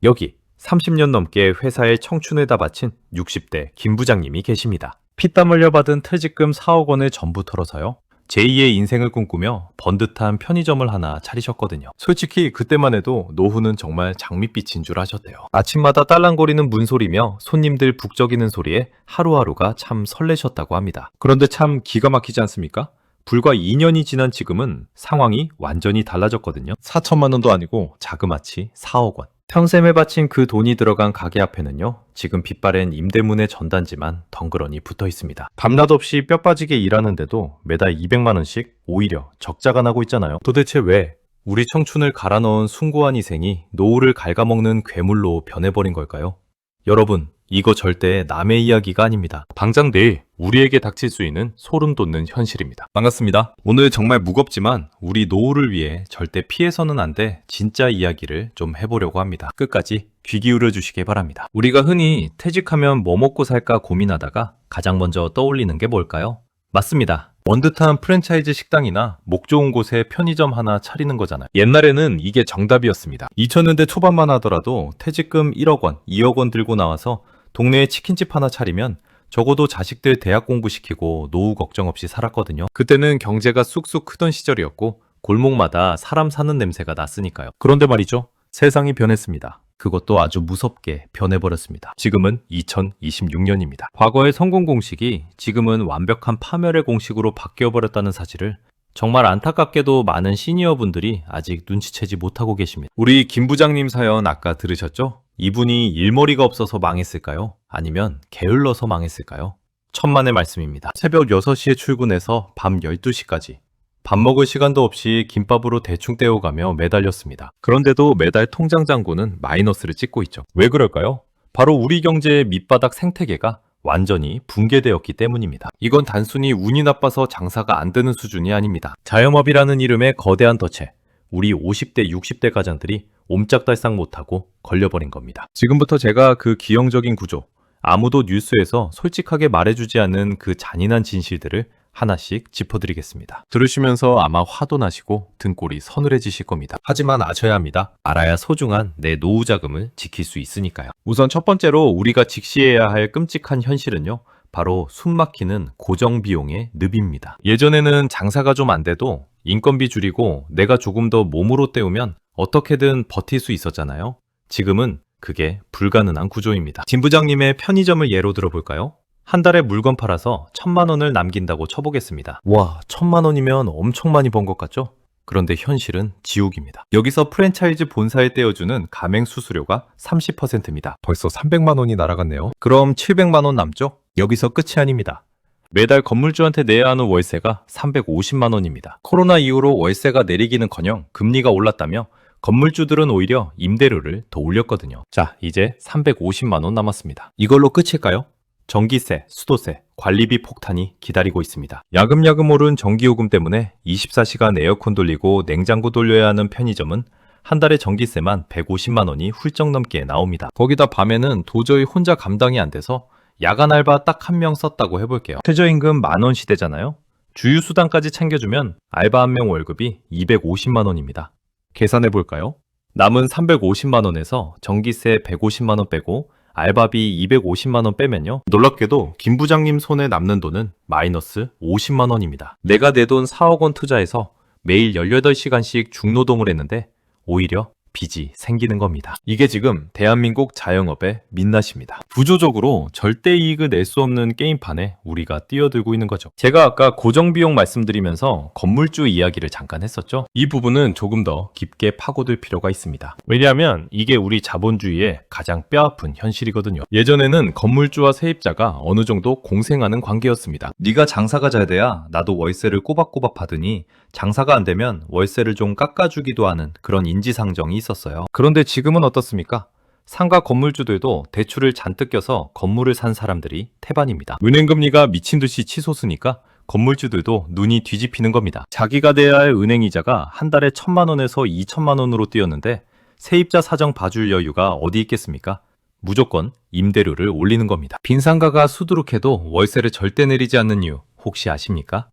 여기 30년 넘게 회사의 청춘을 다 바친 60대 김 부장님이 계십니다. 피땀 흘려 받은 퇴직금 4억 원을 전부 털어서요. 제2의 인생을 꿈꾸며 번듯한 편의점을 하나 차리셨거든요. 솔직히 그때만 해도 노후는 정말 장밋빛인 줄 아셨대요. 아침마다 딸랑거리는 문소리며 손님들 북적이는 소리에 하루하루가 참 설레셨다고 합니다. 그런데 참 기가 막히지 않습니까? 불과 2년이 지난 지금은 상황이 완전히 달라졌거든요. 4천만 원도 아니고 자그마치 4억 원. 평생에 바친 그 돈이 들어간 가게 앞에는요, 지금 빛바랜 임대문의 전단지만 덩그러니 붙어 있습니다. 밤낮 없이 뼈 빠지게 일하는데도 매달 200만 원씩 오히려 적자가 나고 있잖아요. 도대체 왜 우리 청춘을 갈아 넣은 숭고한 희생이 노후를 갉아먹는 괴물로 변해버린 걸까요? 여러분, 이거 절대 남의 이야기가 아닙니다. 당장 내일 우리에게 닥칠 수 있는 소름 돋는 현실입니다. 반갑습니다. 오늘 정말 무겁지만 우리 노후를 위해 절대 피해서는 안 돼 진짜 이야기를 좀 해보려고 합니다. 끝까지 귀 기울여 주시기 바랍니다. 우리가 흔히 퇴직하면 뭐 먹고 살까 고민하다가 가장 먼저 떠올리는 게 뭘까요? 맞습니다. 번듯한 프랜차이즈 식당이나 목 좋은 곳에 편의점 하나 차리는 거잖아요. 옛날에는 이게 정답이었습니다. 2000년대 초반만 하더라도 퇴직금 1억 원, 2억 원 들고 나와서 동네에 치킨집 하나 차리면 적어도 자식들 대학 공부시키고 노후 걱정 없이 살았거든요. 그때는 경제가 쑥쑥 크던 시절이었고 골목마다 사람 사는 냄새가 났으니까요. 그런데 말이죠. 세상이 변했습니다. 그것도 아주 무섭게 변해버렸습니다. 지금은 2026년입니다. 과거의 성공 공식이 지금은 완벽한 파멸의 공식으로 바뀌어버렸다는 사실을 정말 안타깝게도 많은 시니어분들이 아직 눈치채지 못하고 계십니다. 우리 김 부장님 사연 아까 들으셨죠? 이분이 일머리가 없어서 망했을까요? 아니면 게을러서 망했을까요? 천만의 말씀입니다. 새벽 6시에 출근해서 밤 12시까지 밥 먹을 시간도 없이 김밥으로 대충 때워가며 매달렸습니다. 그런데도 매달 통장 잔고는 마이너스를 찍고 있죠. 왜 그럴까요? 바로 우리 경제의 밑바닥 생태계가 완전히 붕괴되었기 때문입니다. 이건 단순히 운이 나빠서 장사가 안 되는 수준이 아닙니다. 자영업이라는 이름의 거대한 덫에 우리 50대, 60대 가장들이 옴짝달싹 못하고 걸려버린 겁니다. 지금부터 제가 그 기형적인 구조, 아무도 뉴스에서 솔직하게 말해주지 않는 그 잔인한 진실들을 하나씩 짚어드리겠습니다. 들으시면서 아마 화도 나시고 등골이 서늘해지실 겁니다. 하지만 아셔야 합니다. 알아야 소중한 내 노후 자금을 지킬 수 있으니까요. 우선 첫 번째로 우리가 직시해야 할 끔찍한 현실은요. 바로 숨막히는 고정비용의 늪입니다. 예전에는 장사가 좀 안 돼도 인건비 줄이고 내가 조금 더 몸으로 때우면 어떻게든 버틸 수 있었잖아요. 지금은 그게 불가능한 구조입니다. 김 부장님의 편의점을 예로 들어볼까요? 한 달에 물건 팔아서 1,000만 원을 남긴다고 쳐보겠습니다. 와, 1,000만 원이면 엄청 많이 번 것 같죠? 그런데 현실은 지옥입니다. 여기서 프랜차이즈 본사에 떼어주는 가맹 수수료가 30%입니다. 벌써 300만 원이 날아갔네요. 그럼 700만 원 남죠? 여기서 끝이 아닙니다. 매달 건물주한테 내야 하는 월세가 350만 원입니다. 코로나 이후로 월세가 내리기는커녕 금리가 올랐다며 건물주들은 오히려 임대료를 더 올렸거든요. 자, 이제 350만 원 남았습니다. 이걸로 끝일까요? 전기세, 수도세, 관리비 폭탄이 기다리고 있습니다. 야금야금 오른 전기요금 때문에 24시간 에어컨 돌리고 냉장고 돌려야 하는 편의점은 한 달에 전기세만 150만 원이 훌쩍 넘게 나옵니다. 거기다 밤에는 도저히 혼자 감당이 안 돼서 야간 알바 딱 한 명 썼다고 해볼게요. 최저임금 10,000원 시대잖아요. 주유수당까지 챙겨주면 알바 한 명 월급이 250만 원입니다. 계산해볼까요? 남은 350만 원에서 전기세 150만 원 빼고 알바비 250만 원 빼면요. 놀랍게도 김 부장님 손에 남는 돈은 마이너스 50만 원입니다. 내가 내 돈 4억 원 투자해서 매일 18시간씩 중노동을 했는데 오히려 빚이 생기는 겁니다. 이게 지금 대한민국 자영업의 민낯입니다. 구조적으로 절대 이익을 낼 수 없는 게임판에 우리가 뛰어들고 있는 거죠. 제가 아까 고정비용 말씀드리면서 건물주 이야기를 잠깐 했었죠. 이 부분은 조금 더 깊게 파고들 필요가 있습니다. 왜냐하면 이게 우리 자본주의의 가장 뼈아픈 현실이거든요. 예전에는 건물주와 세입자가 어느 정도 공생하는 관계였습니다. 네가 장사가 잘 돼야 나도 월세를 꼬박꼬박 받으니 장사가 안 되면 월세를 좀 깎아주기도 하는 그런 인지상정이 있었어요. 그런데 지금은 어떻습니까? 상가 건물주들도 대출을 잔뜩 껴서 건물을 산 사람들이 태반입니다. 은행금리가 미친듯이 치솟으니까 건물주들도 눈이 뒤집히는 겁니다. 자기가 내야 할 은행이자가 한 달에 1,000만 원에서 2,000만 원으로 뛰었는데 세입자 사정 봐줄 여유가 어디 있겠습니까? 무조건 임대료를 올리는 겁니다. 빈상가가 수두룩해도 월세를 절대 내리지 않는 이유 혹시 아십니까?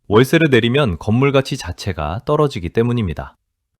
월세를 내리면 건물 가치 자체가 떨어지기 때문입니다.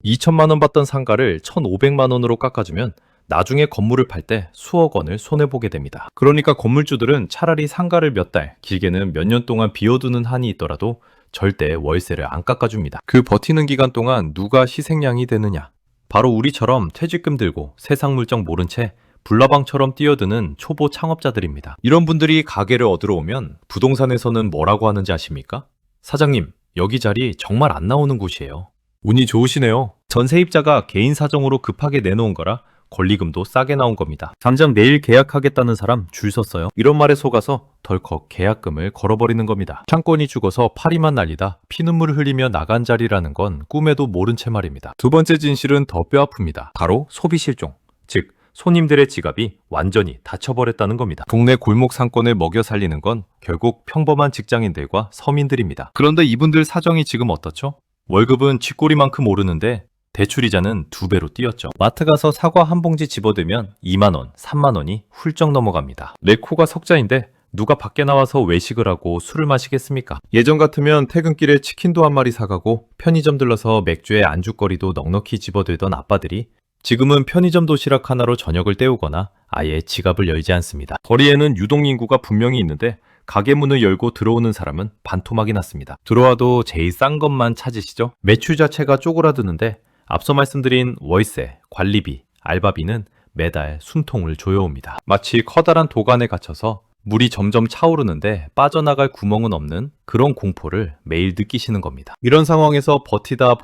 2,000만 원 받던 상가를 1,500만 원으로 깎아주면 나중에 건물을 팔 때 수억 원을 손해보게 됩니다. 그러니까 건물주들은 차라리 상가를 몇 달, 길게는 몇 년 동안 비워두는 한이 있더라도 절대 월세를 안 깎아줍니다. 그 버티는 기간 동안 누가 희생양이 되느냐? 바로 우리처럼 퇴직금 들고 세상 물정 모른 채 불나방처럼 뛰어드는 초보 창업자들입니다. 이런 분들이 가게를 얻으러 오면 부동산에서는 뭐라고 하는지 아십니까? 사장님, 여기 자리 정말 안 나오는 곳이에요. 운이 좋으시네요. 전세입자가 개인 사정으로 급하게 내놓은 거라 권리금도 싸게 나온 겁니다. 당장 내일 계약하겠다는 사람 줄 섰어요. 이런 말에 속아서 덜컥 계약금을 걸어버리는 겁니다. 창권이 죽어서 파리만 날리다 피눈물을 흘리며 나간 자리라는 건 꿈에도 모른 채 말입니다. 두 번째 진실은 더 뼈아픕니다. 바로 소비 실종, 즉 손님들의 지갑이 완전히 닫혀버렸다는 겁니다. 동네 골목 상권을 먹여 살리는 건 결국 평범한 직장인들과 서민들입니다. 그런데 이분들 사정이 지금 어떻죠? 월급은 쥐꼬리만큼 오르는데 대출이자는 2배로 뛰었죠. 마트 가서 사과 한 봉지 집어들면 2만 원, 3만 원이 훌쩍 넘어갑니다. 내 코가 석자인데 누가 밖에 나와서 외식을 하고 술을 마시겠습니까? 예전 같으면 퇴근길에 치킨도 한 마리 사가고 편의점 들러서 맥주에 안주거리도 넉넉히 집어들던 아빠들이 지금은 편의점 도시락 하나로 저녁을 때우거나 아예 지갑을 열지 않습니다. 거리에는 유동인구가 분명히 있는데 가게 문을 열고 들어오는 사람은 반토막이 났습니다. 들어와도 제일 싼 것만 찾으시죠? 매출 자체가 쪼그라드는데 앞서 말씀드린 월세, 관리비, 알바비는 매달 숨통을 조여옵니다. 마치 커다란 도관에 갇혀서 물이 점점 차오르는데 빠져나갈 구멍은 없는 그런 공포를 매일 느끼시는 겁니다. 이런 상황에서 버티다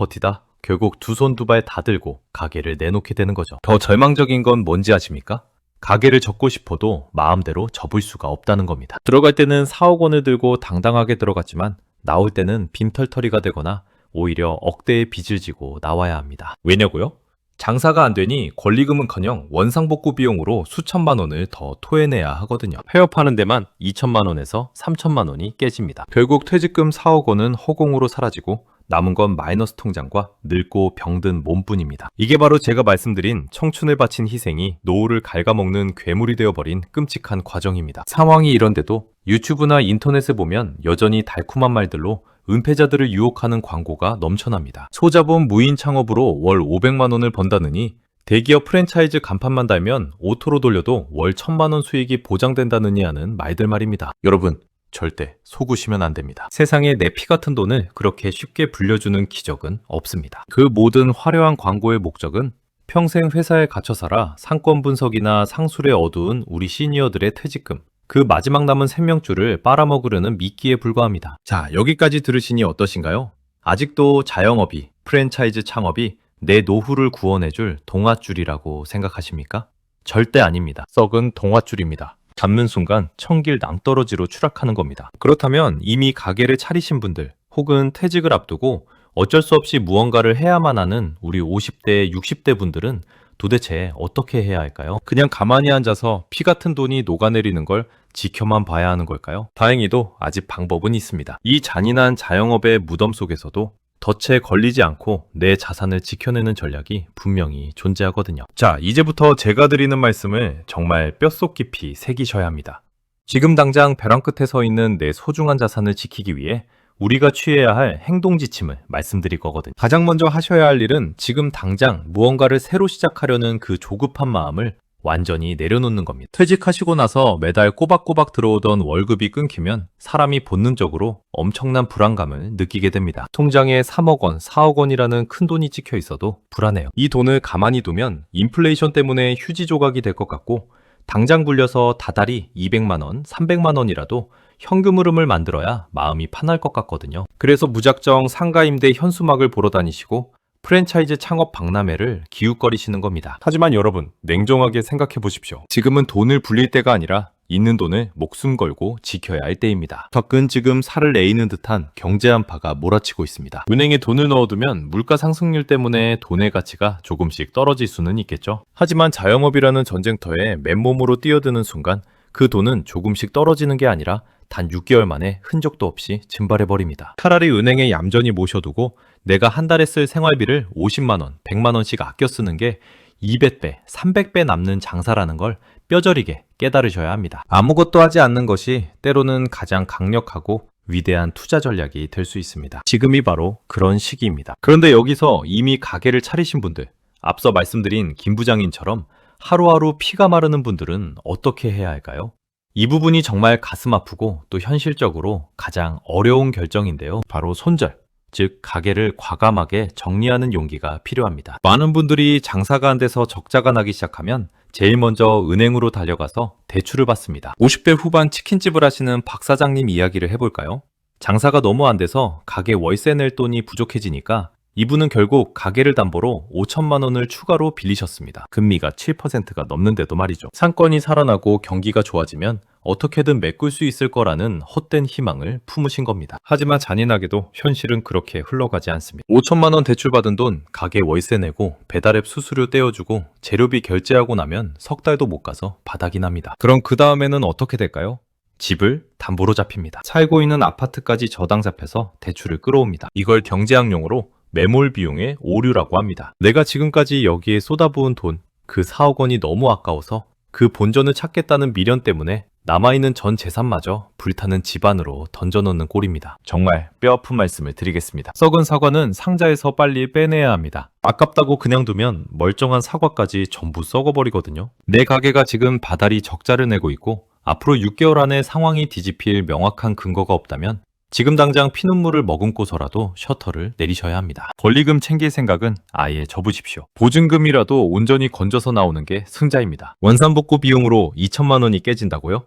결국 두 손 두 발 다 들고 가게를 내놓게 되는 거죠. 더 절망적인 건 뭔지 아십니까? 가게를 접고 싶어도 마음대로 접을 수가 없다는 겁니다. 들어갈 때는 4억 원을 들고 당당하게 들어갔지만 나올 때는 빈털터리가 되거나 오히려 억대의 빚을 지고 나와야 합니다. 왜냐고요? 장사가 안 되니 권리금은커녕 원상복구 비용으로 수천만 원을 더 토해내야 하거든요. 폐업하는 데만 2천만 원에서 3천만 원이 깨집니다. 결국 퇴직금 4억 원은 허공으로 사라지고 남은 건 마이너스 통장과 늙고 병든 몸뿐입니다. 이게 바로 제가 말씀드린 청춘을 바친 희생이 노후를 갉아먹는 괴물이 되어버린 끔찍한 과정입니다. 상황이 이런데도 유튜브나 인터넷에 보면 여전히 달콤한 말들로 은폐자들을 유혹하는 광고가 넘쳐납니다. 소자본 무인 창업으로 월 500만 원을 번다느니 대기업 프랜차이즈 간판만 달면 오토로 돌려도 월 1000만 원 수익이 보장된다느니 하는 말들 말입니다. 여러분, 절대 속으시면 안 됩니다. 세상에 내 피 같은 돈을 그렇게 쉽게 불려주는 기적은 없습니다. 그 모든 화려한 광고의 목적은 평생 회사에 갇혀 살아 상권 분석이나 상술에 어두운 우리 시니어들의 퇴직금, 그 마지막 남은 생명줄을 빨아먹으려는 미끼에 불과합니다. 자, 여기까지 들으시니 어떠신가요? 아직도 자영업이, 프랜차이즈 창업이 내 노후를 구원해줄 동아줄이라고 생각하십니까? 절대 아닙니다. 썩은 동아줄입니다. 잡는 순간 청길 낭떠러지로 추락하는 겁니다. 그렇다면 이미 가게를 차리신 분들 혹은 퇴직을 앞두고 어쩔 수 없이 무언가를 해야만 하는 우리 50대, 60대 분들은 도대체 어떻게 해야 할까요? 그냥 가만히 앉아서 피 같은 돈이 녹아내리는 걸 지켜만 봐야 하는 걸까요? 다행히도 아직 방법은 있습니다. 이 잔인한 자영업의 무덤 속에서도 덫에 걸리지 않고 내 자산을 지켜내는 전략이 분명히 존재하거든요. 자, 이제부터 제가 드리는 말씀을 정말 뼛속 깊이 새기셔야 합니다. 지금 당장 벼랑 끝에 서 있는 내 소중한 자산을 지키기 위해 우리가 취해야 할 행동 지침을 말씀드릴 거거든요. 가장 먼저 하셔야 할 일은 지금 당장 무언가를 새로 시작하려는 그 조급한 마음을 완전히 내려놓는 겁니다. 퇴직하시고 나서 매달 꼬박꼬박 들어오던 월급이 끊기면 사람이 본능적으로 엄청난 불안감을 느끼게 됩니다. 통장에 3억 원, 4억 원이라는 큰 돈이 찍혀 있어도 불안해요. 이 돈을 가만히 두면 인플레이션 때문에 휴지 조각이 될 것 같고 당장 굴려서 다달이 200만 원, 300만 원이라도 현금 흐름을 만들어야 마음이 편할 것 같거든요. 그래서 무작정 상가 임대 현수막을 보러 다니시고 프랜차이즈 창업 박람회를 기웃거리시는 겁니다. 하지만 여러분, 냉정하게 생각해 보십시오. 지금은 돈을 불릴 때가 아니라 있는 돈을 목숨 걸고 지켜야 할 때입니다. 덕은 지금 살을 내이는 듯한 경제 한파가 몰아치고 있습니다. 은행에 돈을 넣어두면 물가 상승률 때문에 돈의 가치가 조금씩 떨어질 수는 있겠죠. 하지만 자영업이라는 전쟁터에 맨몸으로 뛰어드는 순간 그 돈은 조금씩 떨어지는 게 아니라 단 6개월 만에 흔적도 없이 증발해버립니다. 차라리 은행에 얌전히 모셔두고 내가 한 달에 쓸 생활비를 50만 원, 100만 원씩 아껴 쓰는 게 200배, 300배 남는 장사라는 걸 뼈저리게 깨달으셔야 합니다. 아무것도 하지 않는 것이 때로는 가장 강력하고 위대한 투자 전략이 될 수 있습니다. 지금이 바로 그런 시기입니다. 그런데 여기서 이미 가게를 차리신 분들, 앞서 말씀드린 김 부장님처럼 하루하루 피가 마르는 분들은 어떻게 해야 할까요? 이 부분이 정말 가슴 아프고 또 현실적으로 가장 어려운 결정인데요. 바로 손절, 즉 가게를 과감하게 정리하는 용기가 필요합니다. 많은 분들이 장사가 안 돼서 적자가 나기 시작하면 제일 먼저 은행으로 달려가서 대출을 받습니다. 50대 후반 치킨집을 하시는 박 사장님 이야기를 해볼까요? 장사가 너무 안 돼서 가게 월세 낼 돈이 부족해지니까 이분은 결국 가게를 담보로 5천만 원을 추가로 빌리셨습니다. 금리가 7%가 넘는데도 말이죠. 상권이 살아나고 경기가 좋아지면 어떻게든 메꿀 수 있을 거라는 헛된 희망을 품으신 겁니다. 하지만 잔인하게도 현실은 그렇게 흘러가지 않습니다. 5천만 원 대출받은 돈 가게 월세 내고 배달앱 수수료 떼어주고 재료비 결제하고 나면 석 달도 못 가서 바닥이 납니다. 그럼 그 다음에는 어떻게 될까요? 집을 담보로 잡힙니다. 살고 있는 아파트까지 저당 잡혀서 대출을 끌어옵니다. 이걸 경제학 용어로 매몰 비용의 오류라고 합니다. 내가 지금까지 여기에 쏟아부은 돈, 그 4억 원이 너무 아까워서 그 본전을 찾겠다는 미련 때문에 남아있는 전 재산마저 불타는 집안으로 던져놓는 꼴입니다. 정말 뼈아픈 말씀을 드리겠습니다. 썩은 사과는 상자에서 빨리 빼내야 합니다. 아깝다고 그냥 두면 멀쩡한 사과까지 전부 썩어버리거든요. 내 가게가 지금 바다리 적자를 내고 있고 앞으로 6개월 안에 상황이 뒤집힐 명확한 근거가 없다면 지금 당장 피눈물을 머금고서라도 셔터를 내리셔야 합니다. 권리금 챙길 생각은 아예 접으십시오. 보증금이라도 온전히 건져서 나오는 게 승자입니다. 원산복구 비용으로 2천만 원이 깨진다고요?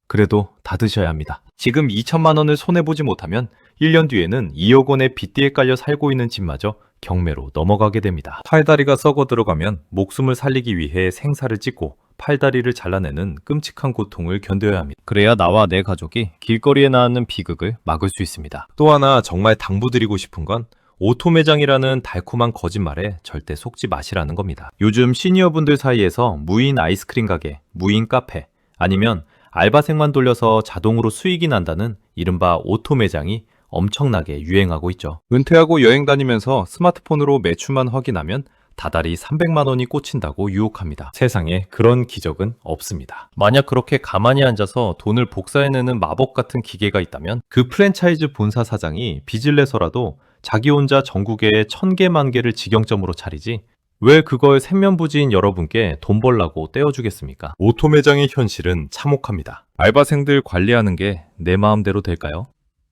그래도 다 드셔야 합니다. 지금 2천만 원을 손해보지 못하면 1년 뒤에는 2억 원의 빚뒤에 깔려 살고 있는 집마저 경매로 넘어가게 됩니다. 팔다리가 썩어 들어가면 목숨을 살리기 위해 생사를 찢고 팔다리를 잘라내는 끔찍한 고통을 견뎌야 합니다. 그래야 나와 내 가족이 길거리에 나앉는 비극을 막을 수 있습니다. 또 하나 정말 당부드리고 싶은 건 오토 매장이라는 달콤한 거짓말에 절대 속지 마시라는 겁니다. 요즘 시니어분들 사이에서 무인 아이스크림 가게, 무인 카페, 아니면 알바생만 돌려서 자동으로 수익이 난다는 이른바 오토 매장이 엄청나게 유행하고 있죠. 은퇴하고 여행 다니면서 스마트폰으로 매출만 확인하면 다달이 300만 원이 꽂힌다고 유혹합니다. 세상에 그런 기적은 없습니다. 만약 그렇게 가만히 앉아서 돈을 복사해내는 마법 같은 기계가 있다면 그 프랜차이즈 본사 사장이 빚을 내서라도 자기 혼자 전국에 1000개, 10,000개를 직영점으로 차리지 왜 그걸 생면부지인 여러분께 돈 벌라고 떼어주겠습니까? 오토 매장의 현실은 참혹합니다. 알바생들 관리하는 게 내 마음대로 될까요?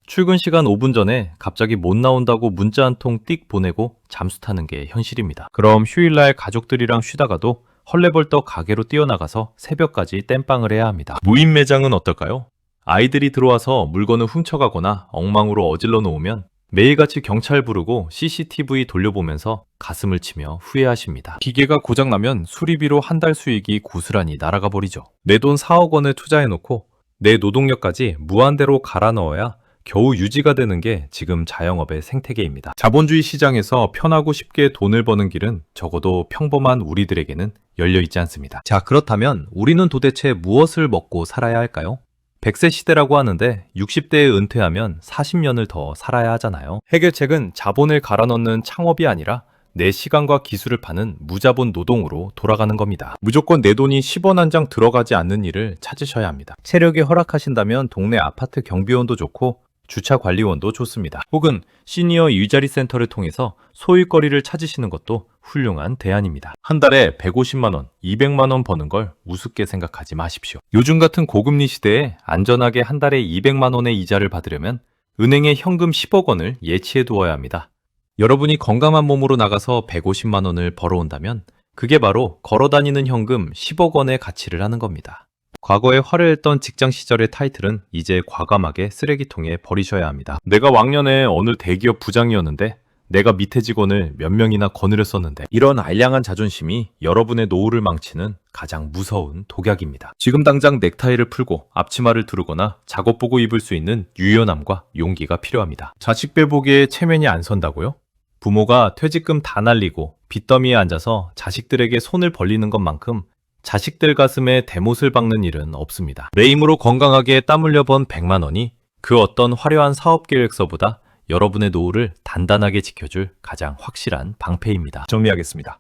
출근 시간 5분 전에 갑자기 못 나온다고 문자 한 통 띡 보내고 잠수 타는 게 현실입니다. 그럼 휴일날 가족들이랑 쉬다가도 헐레벌떡 가게로 뛰어나가서 새벽까지 땜빵을 해야 합니다. 무인 매장은 어떨까요? 아이들이 들어와서 물건을 훔쳐가거나 엉망으로 어질러 놓으면 매일같이 경찰 부르고 CCTV 돌려보면서 가슴을 치며 후회하십니다. 기계가 고장나면 수리비로 한 달 수익이 고스란히 날아가 버리죠. 내 돈 4억 원을 투자해놓고 내 노동력까지 무한대로 갈아 넣어야 겨우 유지가 되는 게 지금 자영업의 생태계입니다. 자본주의 시장에서 편하고 쉽게 돈을 버는 길은 적어도 평범한 우리들에게는 열려있지 않습니다. 자, 그렇다면 우리는 도대체 무엇을 먹고 살아야 할까요? 100세 시대라고 하는데 60대에 은퇴하면 40년을 더 살아야 하잖아요. 해결책은 자본을 갈아 넣는 창업이 아니라 내 시간과 기술을 파는 무자본 노동으로 돌아가는 겁니다. 무조건 내 돈이 10원 한 장 들어가지 않는 일을 찾으셔야 합니다. 체력이 허락하신다면 동네 아파트 경비원도 좋고 주차 관리원도 좋습니다. 혹은 시니어 일자리 센터를 통해서 소일거리를 찾으시는 것도 훌륭한 대안입니다. 한 달에 150만 원, 200만 원 버는 걸 우습게 생각하지 마십시오. 요즘 같은 고금리 시대에 안전하게 한 달에 200만 원의 이자를 받으려면 은행에 현금 10억 원을 예치해 두어야 합니다. 여러분이 건강한 몸으로 나가서 150만 원을 벌어온다면 그게 바로 걸어다니는 현금 10억 원의 가치를 하는 겁니다. 과거에 화려했던 직장 시절의 타이틀은 이제 과감하게 쓰레기통에 버리셔야 합니다. 내가 왕년에 어느 대기업 부장이었는데 내가 밑에 직원을 몇 명이나 거느렸었는데 이런 알량한 자존심이 여러분의 노후를 망치는 가장 무서운 독약입니다. 지금 당장 넥타이를 풀고 앞치마를 두르거나 작업 보고 입을 수 있는 유연함과 용기가 필요합니다. 자식 배보기에 체면이 안 선다고요? 부모가 퇴직금 다 날리고 빚더미에 앉아서 자식들에게 손을 벌리는 것만큼 자식들 가슴에 대못을 박는 일은 없습니다. 내 힘으로 건강하게 땀 흘려 번 100만 원이 그 어떤 화려한 사업 계획서보다 여러분의 노후를 단단하게 지켜줄 가장 확실한 방패입니다. 정리하겠습니다.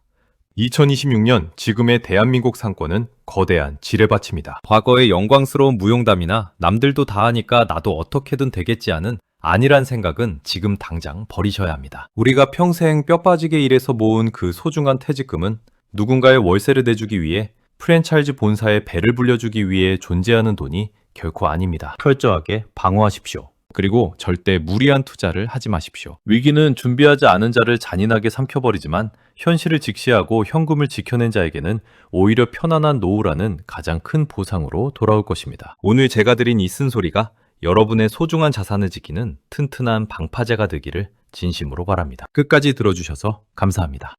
2026년 지금의 대한민국 상권은 거대한 지뢰밭입니다. 과거의 영광스러운 무용담이나 남들도 다 하니까 나도 어떻게든 되겠지 않은 아니란 생각은 지금 당장 버리셔야 합니다. 우리가 평생 뼈 빠지게 일해서 모은 그 소중한 퇴직금은 누군가의 월세를 내주기 위해 프랜차이즈 본사에 배를 불려주기 위해 존재하는 돈이 결코 아닙니다. 철저하게 방어하십시오. 그리고 절대 무리한 투자를 하지 마십시오. 위기는 준비하지 않은 자를 잔인하게 삼켜버리지만 현실을 직시하고 현금을 지켜낸 자에게는 오히려 편안한 노후라는 가장 큰 보상으로 돌아올 것입니다. 오늘 제가 드린 이 쓴소리가 여러분의 소중한 자산을 지키는 튼튼한 방파제가 되기를 진심으로 바랍니다. 끝까지 들어주셔서 감사합니다.